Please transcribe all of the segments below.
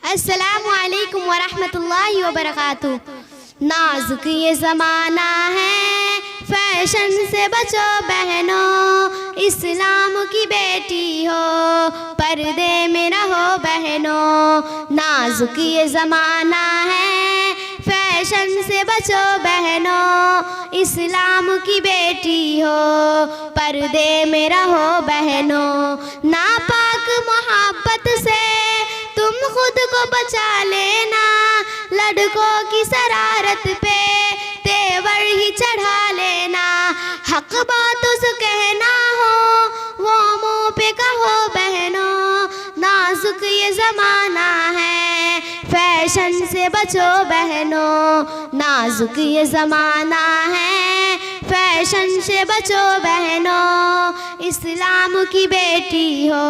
अस्सलामु अलैकुम वरहमतुल्लाहि वबरकातुह। नाजुक ये ज़माना है, फैशन से बचो बहनों, इस्लाम की बेटी हो, पर्दे में रहो बहनों। नाजुक ये ज़माना है, फैशन से बचो बहनों, इस्लाम की बेटी हो, पर्दे में रहो बहनों। नापाक मोहब्बत से तुम खुद को बचा लेना, लड़कों की शरारत पे तेवर ही चढ़ा लेना। हक बात उसे कहना हो, वो मुँह पे कहो बहनों। नाजुक ये ज़माना है, फैशन से बचो बहनों। नाजुक ये ज़माना है, फैशन से बचो बहनों, इस्लाम की बेटी हो,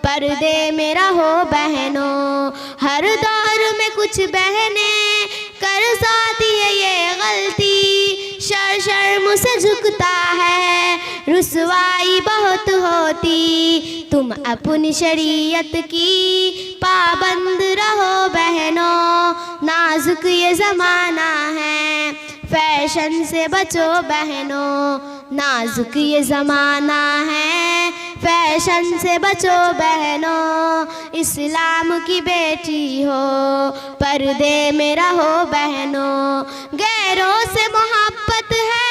पर्दे में रहो बहनों। हर दौर में कुछ बहनें कर जाती है ये गलती, शर्म से झुकता है, रुसवाई बहुत होती। तुम अपनी शरीयत की पाबंद रहो बहनों। नाजुक ये ज़माना है, फैशन से बचो बहनों। नाजुक ये ज़माना है, फैशन से बचो बहनों, इस्लाम की बेटी हो, पर्दे में रहो बहनों। गैरों से मोहब्बत है,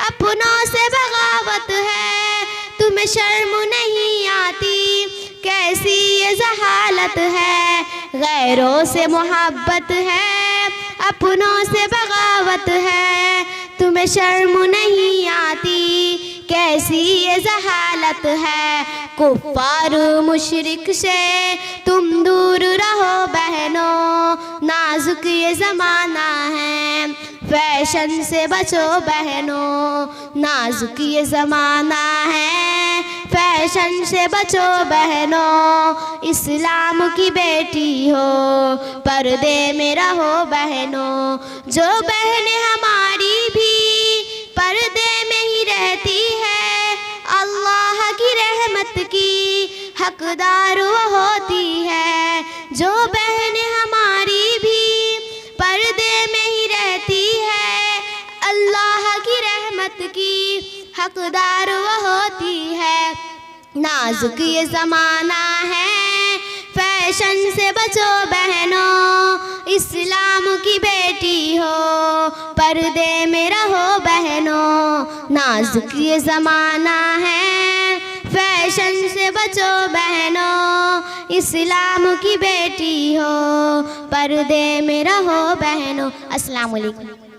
अपनों से बगावत है, तुम्हें शर्म नहीं आती, कैसी ये जहालत है। गैरों से मोहब्बत है, अपनों से बगावत है, तुम्हें शर्म नहीं आती, कैसी ये जहालत है। कुफ्फार मुशरिक से तुम दूर रहो बहनों। नाजुक ये ज़माना है, फैशन से बचो बहनों। नाजुक ये ज़माना है, फैशन से बचो बहनों, इस्लाम की बेटी हो, पर्दे में रहो बहनों। जो बहनें हमारी भी पर्दे में ही रहती है, अल्लाह की रहमत की हकदार वो होती है। जो बहनें हमारी भी पर्दे में ही रहती है, अल्लाह की रहमत की हकदार वो होती है। नाजुक ये ज़माना है, फैशन से बचो बहनों, इस्लाम की बेटी हो, पर्दे में रहो बहनों। नाजुक ये ज़माना है, फैशन से बचो बहनों, इस्लाम की बेटी हो, पर्दे में रहो बहनों। अस्सलाम वालेकुम।